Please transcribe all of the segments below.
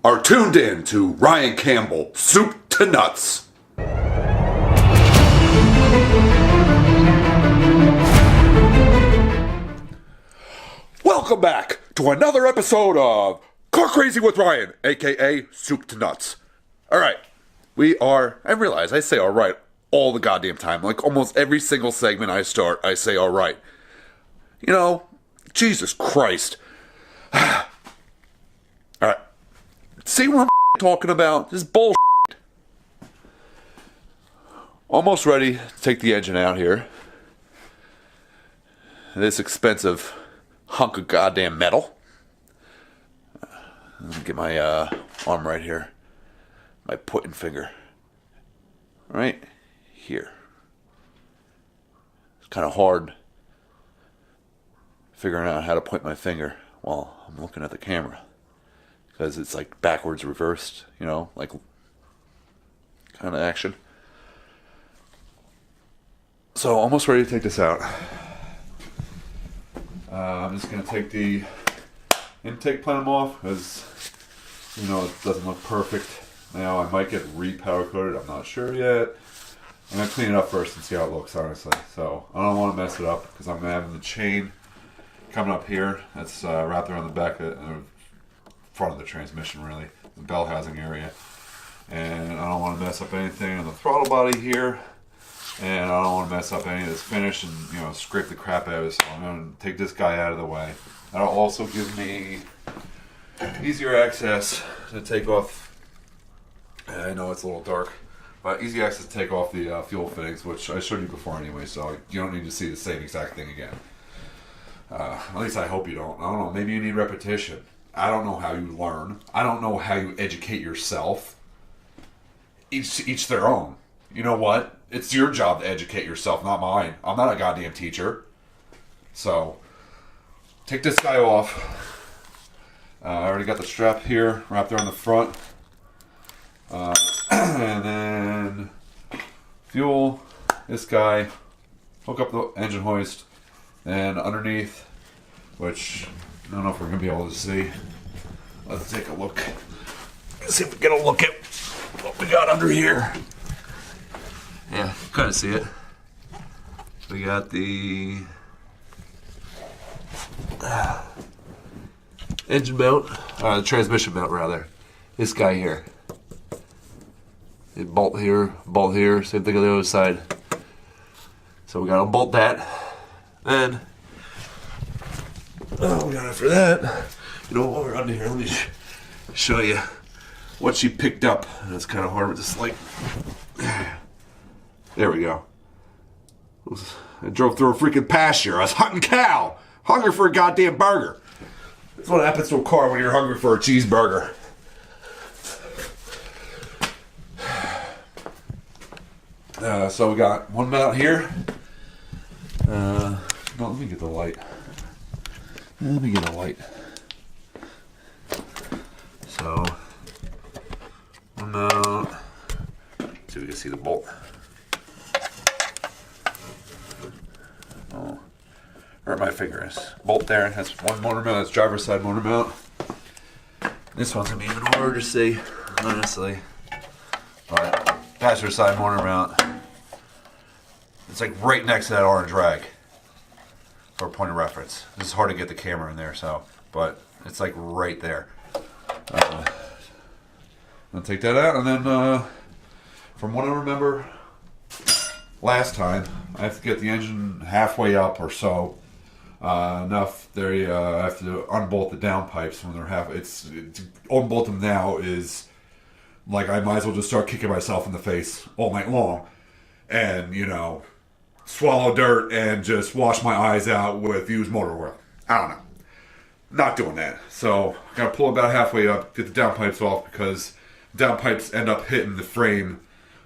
are tuned in to Ryan Campbell, Soup to Nuts. Welcome back to another episode of Car Crazy with Ryan, aka Soup to Nuts. Alright, I realize I say alright all the goddamn time. Like almost every single segment I start, I say alright. You know, Jesus Christ. Alright. See what I'm talking about? This bullshit. Almost ready to take the engine out here. This expensive hunk of goddamn metal. Let me get my arm right here. My pointing finger. Right here. It's kind of hard figuring out how to point my finger while I'm looking at the camera. Because it's like backwards reversed, you know, like kind of action. So almost ready to take this out. I'm just going to take the intake plenum off because, you know, it doesn't look perfect. Now I might get re-powder coated, I'm not sure yet. I'm going to clean it up first and see how it looks, honestly. So I don't want to mess it up because I'm having the chain coming up here. That's wrapped around the back of the front of the transmission, really, the bell housing area. And I don't want to mess up anything on the throttle body here. And I don't want to mess up any of this finish and, you know, scrape the crap out of it. So I'm going to take this guy out of the way. That'll also give me easier access to take off. I know it's a little dark, but easy access to take off the fuel fittings, which I showed you before anyway, so you don't need to see the same exact thing again. At least I hope you don't. I don't know, maybe you need repetition. I don't know how you learn. I don't know how you educate yourself. Each their own. You know what? It's your job to educate yourself, not mine. I'm not a goddamn teacher. So, take this guy off. I already got the strap here wrapped around the front. And then fuel, this guy, hook up the engine hoist, and underneath, which I don't know if we're going to be able to see. Let's take a look. Let's see if we get a look at what we got under here. Yeah, kind of see it. We got the engine mount, the transmission mount rather. This guy here. Bolt here, same thing on the other side. So we gotta bolt that. Then, we got after that. You know, while we're under here, let me show you what she picked up. It's kind of hard with this light. There we go. I drove through a freaking pasture. I was hunting cow. Hungry for a goddamn burger. That's what happens to a car when you're hungry for a cheeseburger. So we got one mount here. No, let me get the light. Let me get a light. So, one mount. So we can see the bolt. Oh, where my finger is. Bolt there. That's one motor mount. That's driver's side motor mount. This one's gonna be even harder to see, honestly. But passenger side motor mount. It's like right next to that orange rag. For a point of reference. This is hard to get the camera in there, so, but it's like right there. I'll take that out, and then from what I remember last time, I have to get the engine halfway up or so. Enough there. I have to unbolt the downpipes when they're half. It's unbolt them now is like I might as well just start kicking myself in the face all night long, and you know, swallow dirt and just wash my eyes out with used motor oil. I don't know. Not doing that. So gotta pull about halfway up, get the downpipes off because downpipes end up hitting the frame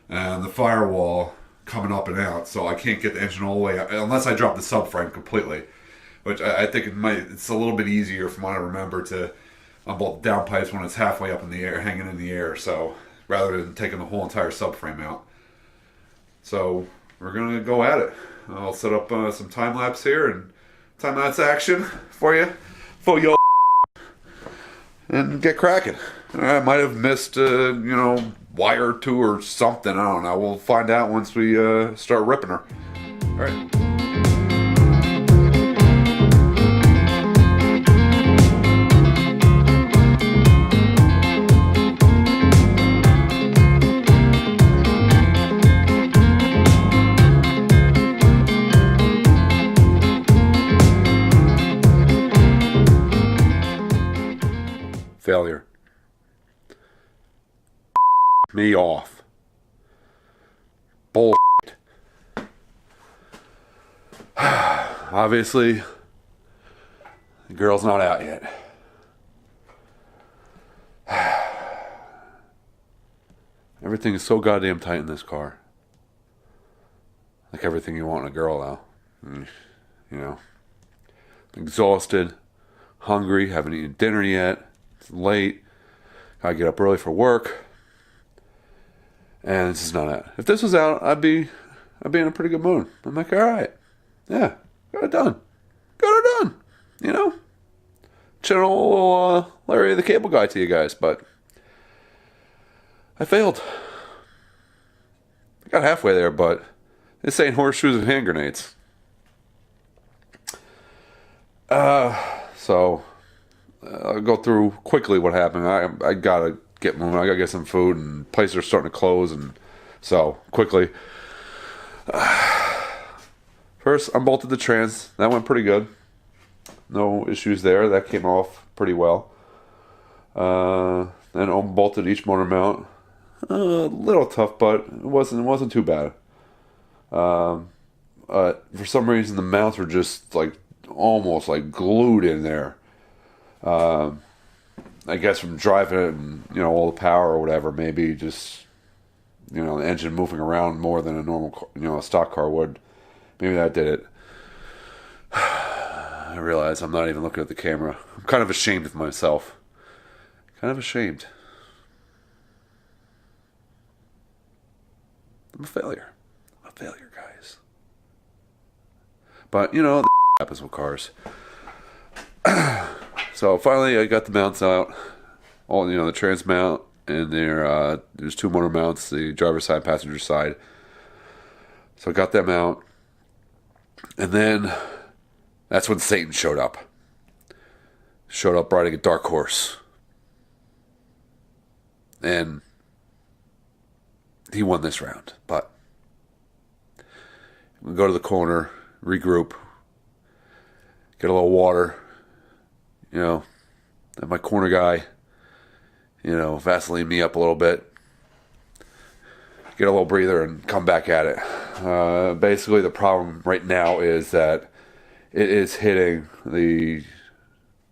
and the firewall coming up and out. So I can't get the engine all the way up unless I drop the subframe completely. Which I think it's a little bit easier from what I remember to unbolt the downpipes when it's halfway up in the air, hanging in the air. So rather than taking the whole entire subframe out. So we're gonna go at it. I'll set up some time lapse here and time lapse action for you. For your and get cracking. I might have missed, wire or two or something. I don't know. We'll find out once we start ripping her. All right. Failure. Me off. Bullshit. Obviously, the girl's not out yet. Everything is so goddamn tight in this car. Like everything you want in a girl, though. Exhausted, hungry, haven't eaten dinner yet. It's late. Gotta get up early for work. And this is not it. If this was out, I'd be in a pretty good mood. I'm like, all right, yeah, got it done. Channel Larry the Cable Guy to you guys, but I failed. I got halfway there, but this ain't horseshoes and hand grenades. So I'll go through quickly what happened. I gotta get moving. I gotta get some food, and places are starting to close, and so quickly. First, unbolted the trans. That went pretty good. No issues there. That came off pretty well. Then unbolted each motor mount. A little tough, but it wasn't too bad. For some reason, the mounts were just like almost like glued in there. I guess from driving it and all the power or whatever, maybe just the engine moving around more than a normal a stock car would. Maybe that did it. I realize I'm not even looking at the camera. I'm kind of ashamed of myself. Kind of ashamed. I'm a failure. I'm a failure, guys. But the happens with cars. So finally, I got the mounts out. All the trans mount, and there's two motor mounts, the driver's side, passenger side. So I got them out, and then that's when Satan showed up. Showed up riding a dark horse, and he won this round. But we go to the corner, regroup, get a little water. And my corner guy, Vaseline me up a little bit, get a little breather, and come back at it. Basically, the problem right now is that it is hitting the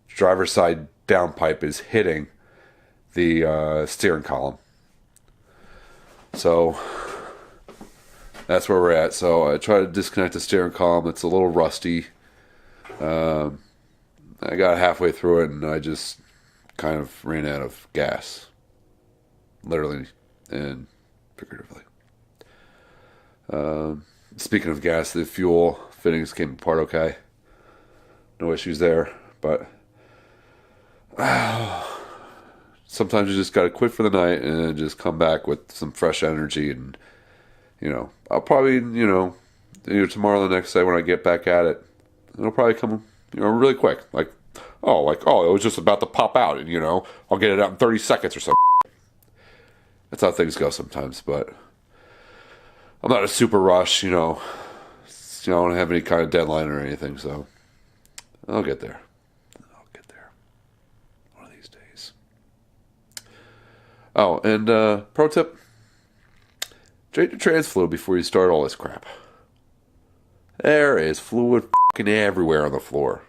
driver's side downpipe is hitting the steering column. So that's where we're at. So I try to disconnect the steering column. It's a little rusty. I got halfway through it, and I just kind of ran out of gas. Literally and figuratively. Speaking of gas, the fuel fittings came apart okay. No issues there. But sometimes you just got to quit for the night and just come back with some fresh energy. And, I'll probably, tomorrow, the next day when I get back at it, it'll probably come really quick. Like, it was just about to pop out, and, I'll get it out in 30 seconds or something. That's how things go sometimes, but I'm not a super rush, I don't have any kind of deadline or anything, so I'll get there. One of these days. Oh, and pro tip, change your trans fluid before you start all this crap. There is fluid fucking everywhere on the floor.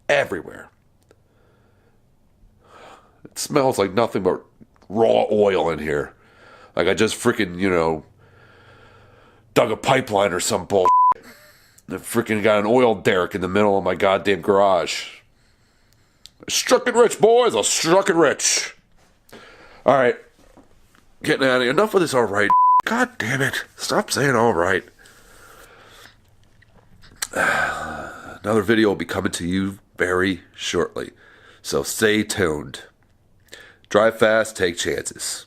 Everywhere. It smells like nothing but raw oil in here. Like I just freaking, dug a pipeline or some bullshit. I freaking got an oil derrick in the middle of my goddamn garage. I struck it rich, boys. I struck it rich. Alright. Getting out of here. Enough of this alright. God damn it. Stop saying alright. Another video will be coming to you very shortly. So stay tuned. Drive fast, take chances.